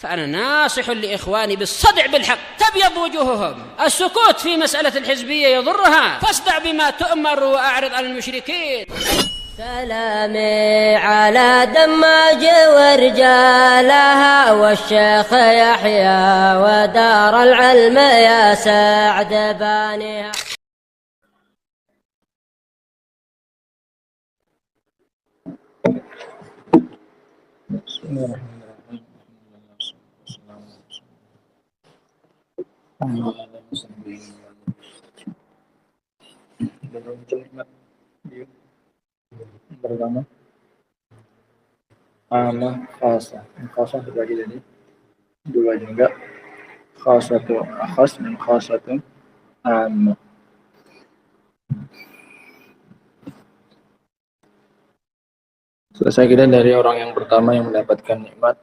فأنا ناصح لإخواني بالصدع بالحق تبيض وجوههم. السكوت في مسألة الحزبية يضرها، فاصدع بما تؤمر وأعرض عن المشركين. سلامي على دماج ورجالها والشيخ يحيى ودار العلم يا سعد بانيها. Pertama, amma khasa. Khasa terbagi jadi dua juga. Khasatu akhas dan khasatu amma. Selesai kita dari orang yang pertama yang mendapatkan nikmat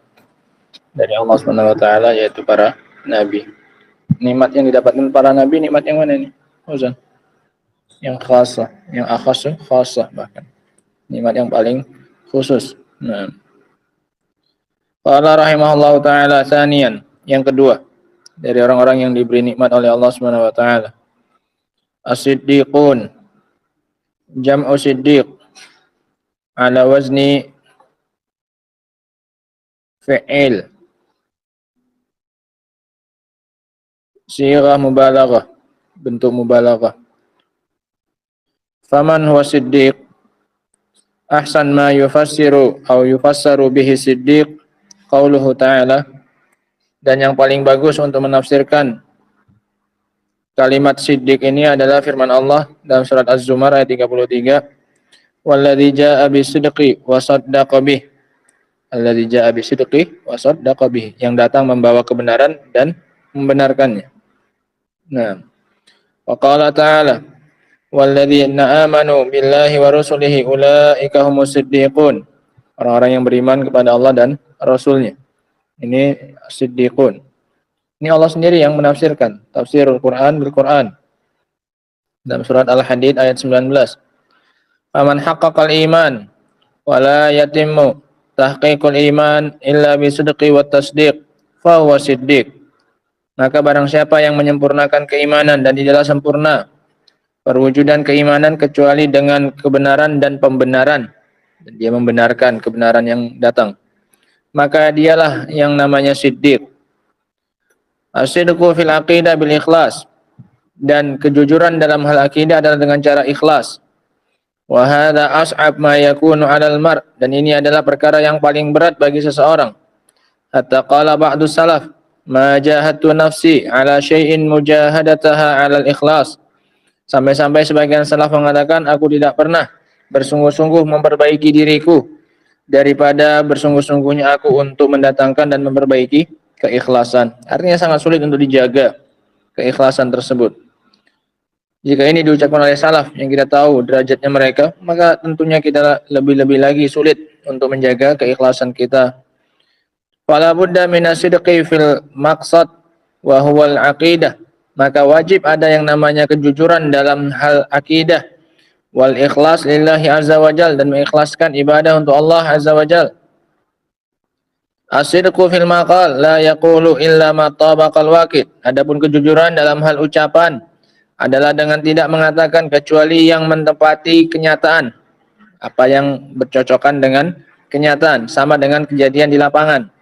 dari Allah Subhanahu wa taala, yaitu para nabi. Nikmat yang didapatkan para nabi, nikmat yang mana nih? Uzan. Yang khasah, yang akhas, khasah bahkan. Nikmat yang paling khusus. Nah. Qala rahimahullahu taala tsaniyan, yang kedua dari orang-orang yang diberi nikmat oleh Allah Subhanahu wa taala. As-siddiqun, jam'u siddiq ala wazni fi'il, sighah mubalaghah, bentuk mubalaghah. Faman huwa siddiq? Ahsan ma yufassiru atau yufassaru bihi siddiq qauluhu ta'ala, dan yang paling bagus untuk menafsirkan kalimat siddiq ini adalah firman Allah dalam surat Az-Zumar ayat 33, walladzi jaa'a bisidqi wa saddaqa bih, alladzi jaa'a bisidqi wa saddaqa bih, yang datang membawa kebenaran dan membenarkannya. Nah, wa qala ta'ala walladzina amanu billahi wa rusulihi ulaika humus siddiqun, orang-orang yang beriman kepada Allah dan Rasulnya. Ini siddiqun. Ini Allah sendiri yang menafsirkan, tafsir Al-Quran bil-Quran. Dalam surat Al-Hadid ayat 19. Faman haqqaqal iman wa la yatimmu tahqiqul iman illa bisidqi wat tasdiq fa huwa siddiq. Maka barang siapa yang menyempurnakan keimanan dan tidaklah sempurna perwujudan keimanan kecuali dengan kebenaran dan pembenaran, dan dia membenarkan kebenaran yang datang, maka dialah yang namanya siddiq. As-sidqu fil aqidah bil ikhlas, dan kejujuran dalam hal akidah adalah dengan cara ikhlas. Wa hadza as'ab ma yakunu 'alal mar', dan ini adalah perkara yang paling berat bagi seseorang. Hatta qala ba'du salaf, ma jahadtu nafsi 'ala syai'in mujahadataha 'alal ikhlas. Sampai-sampai sebagian salaf mengatakan, aku tidak pernah bersungguh-sungguh memperbaiki diriku daripada bersungguh-sungguhnya aku untuk mendatangkan dan memperbaiki keikhlasan. Artinya sangat sulit untuk dijaga keikhlasan tersebut. Jika ini diucapkan oleh salaf yang kita tahu derajatnya mereka, maka tentunya kita lebih-lebih lagi sulit untuk menjaga keikhlasan kita. Fala budda minasidqi fil maqsad wa huwal aqidah. Maka wajib ada yang namanya kejujuran dalam hal akidah, wal ikhlas lillahi azza wajal, dan mengikhlaskan ibadah untuk Allah azza wajal. As-sidqu fil maqal la yaqulu illa ma tabaqal waqid. Adapun kejujuran dalam hal ucapan adalah dengan tidak mengatakan kecuali yang menepati kenyataan, apa yang bercocokan dengan kenyataan, sama dengan kejadian di lapangan.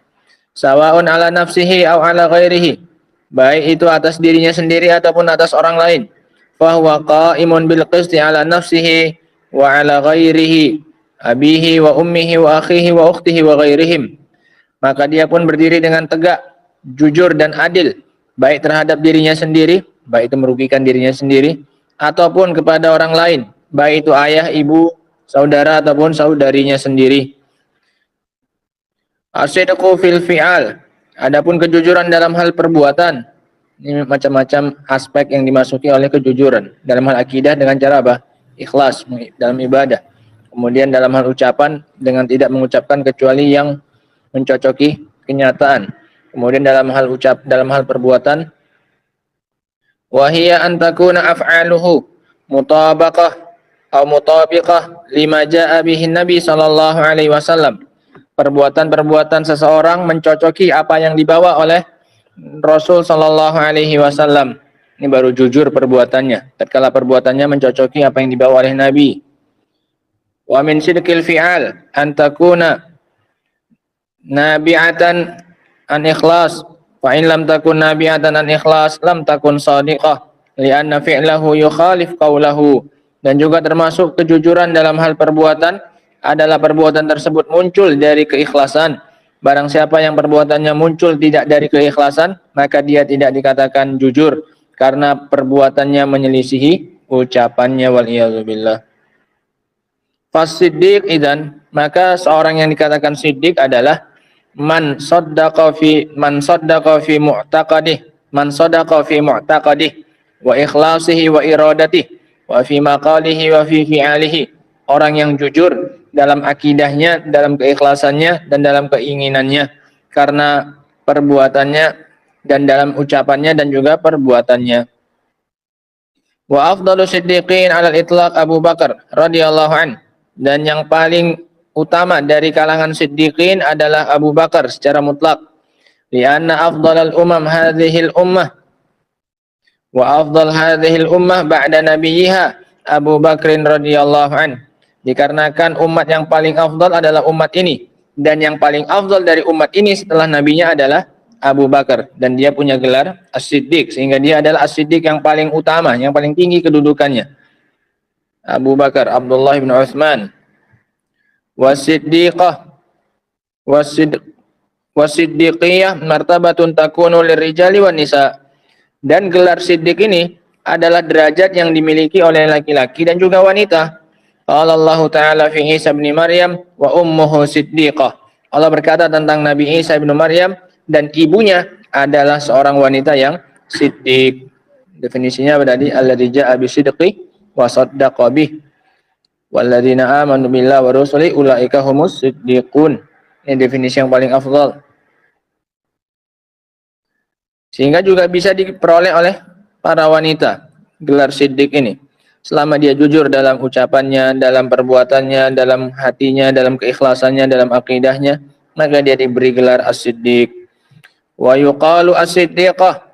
Sawaun ala nafsihi au ala ghairihi, baik itu atas dirinya sendiri ataupun atas orang lain. Fahuwa qa'imun bil qisti ala nafsihi wa ala ghairihi, abihi wa ummihi wa akhihi wa ukhtihi wa ghairihim. Maka dia pun berdiri dengan tegak, jujur dan adil, baik terhadap dirinya sendiri, baik itu merugikan dirinya sendiri, ataupun kepada orang lain, baik itu ayah, ibu, saudara ataupun saudarinya sendiri. As-sidqu fil fi'al, adapun kejujuran dalam hal perbuatan. Ini macam-macam aspek yang dimasuki oleh kejujuran. Dalam hal akidah dengan cara apa? Ikhlas dalam ibadah. Kemudian dalam hal ucapan dengan tidak mengucapkan kecuali yang mencocoki kenyataan. Kemudian dalam hal perbuatan, wahia an takuna af'aluhu mutabaqah atau mutabiqah lima jaa bihi Nabi sallallahu alaihi wasallam. perbuatan-perbuatan seseorang mencocoki apa yang dibawa oleh Rasul Shallallahu Alaihi Wasallam. Ini baru jujur perbuatannya. Tatkala perbuatannya mencocoki apa yang dibawa oleh Nabi. Wa min sidqil fi'al an takuna nabi'atan an ikhlas. Fa in lam takun nabi'atan an ikhlas lam takun shadiqah. Lianna fi'lahu yukhalif qawlahu. Dan juga termasuk kejujuran dalam hal perbuatan adalah perbuatan tersebut muncul dari keikhlasan. Barang siapa yang perbuatannya muncul tidak dari keikhlasan, maka dia tidak dikatakan jujur karena perbuatannya menyelisihi ucapannya, wal iyadzubillah. Fas-siddiq idzan, maka seorang yang dikatakan siddiq adalah man saddaqa fi mu'taqadih wa ikhlasihi wa iradatihi wa fi maqalihi wa fi fi'alihi. Orang yang jujur dalam akidahnya, dalam keikhlasannya dan dalam keinginannya karena perbuatannya dan dalam ucapannya dan juga perbuatannya. Wa afdalu siddiqin 'alal itlaq Abu Bakar radhiyallahu an. Dan yang paling utama dari kalangan siddiqin adalah Abu Bakar secara mutlak. Lianna afdalal umam hadhil ummah wa afdal hadhil ummah ba'da nabiyha Abu Bakrin radhiyallahu an. Dikarenakan umat yang paling afdal adalah umat ini, dan yang paling afdal dari umat ini setelah nabinya adalah Abu Bakar, dan dia punya gelar As-Siddiq, sehingga dia adalah As-Siddiq yang paling utama, yang paling tinggi kedudukannya. Abu Bakar Abdullah bin Utsman. Wasiddiqiyah martabatun takunu lirrijali wan nisa. Dan gelar siddiq ini adalah derajat yang dimiliki oleh laki-laki dan juga wanita. Qala Allah Ta'ala fi Isa bin Maryam wa ummuhu siddiqah. Allah berkata tentang Nabi Isa bin Maryam dan ibunya adalah seorang wanita yang siddiq. Definisinya berarti alladzi ja'a bisidqi wa saddaqa bih. Walladzina amanu billahi wa rusuli ulaika humus siddiqun. Ini definisi yang paling afdal. Sehingga juga bisa diperoleh oleh para wanita gelar siddiq ini. Selama dia jujur dalam ucapannya, dalam perbuatannya, dalam hatinya, dalam keikhlasannya, dalam akidahnya, maka dia diberi gelar as-siddiq. Wa yuqalu as-siddiqah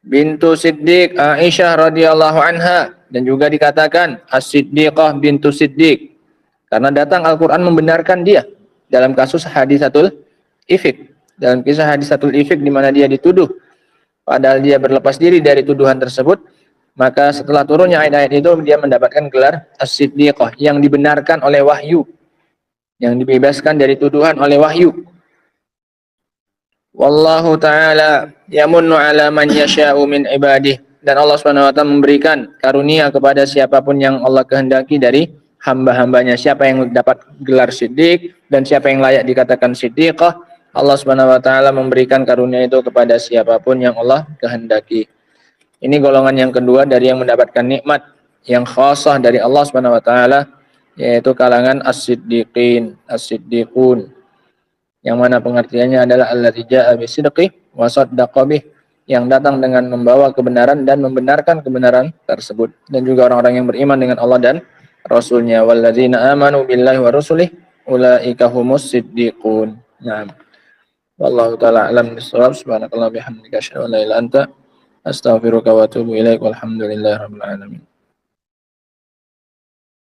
bintu Siddiq Aisyah radhiyallahu anha, dan juga dikatakan as-siddiqah bintu Siddiq karena datang Al-Qur'an membenarkan dia dalam kasus hadisatul ifk. Dalam kisah hadisatul ifk di mana dia dituduh padahal dia berlepas diri dari tuduhan tersebut, maka setelah turunnya ayat-ayat itu dia mendapatkan gelar as-siddiqah yang dibenarkan oleh wahyu, yang dibebaskan dari tuduhan oleh wahyu. Wallahu ta'ala yamunnu ala man yasha'u min ibadih. Dan Allah SWT memberikan karunia kepada siapapun yang Allah kehendaki dari hamba-hambanya. Siapa yang dapat gelar siddiq dan siapa yang layak dikatakan siddiqah, Allah SWT memberikan karunia itu kepada siapapun yang Allah kehendaki. Ini golongan yang kedua dari yang mendapatkan nikmat yang khasah dari Allah SWT, yaitu kalangan as-siddiqin, as-siddiqun, yang mana pengertiannya adalah alladzi jaa'a bisidqi wa saddaqa bih, yang datang dengan membawa kebenaran dan membenarkan kebenaran tersebut, dan juga orang-orang yang beriman dengan Allah dan Rasulnya. Walladzina amanu billahi wa rusulih ulaika humus siddiqun. Naam. Wallahu ta'ala a'lam bis-shawab. Subhanakallah bihamdika asyhadu an la ilaha illa anta astaghfiruka wa atubu ilaik. Walhamdulillahi rabbil alamin.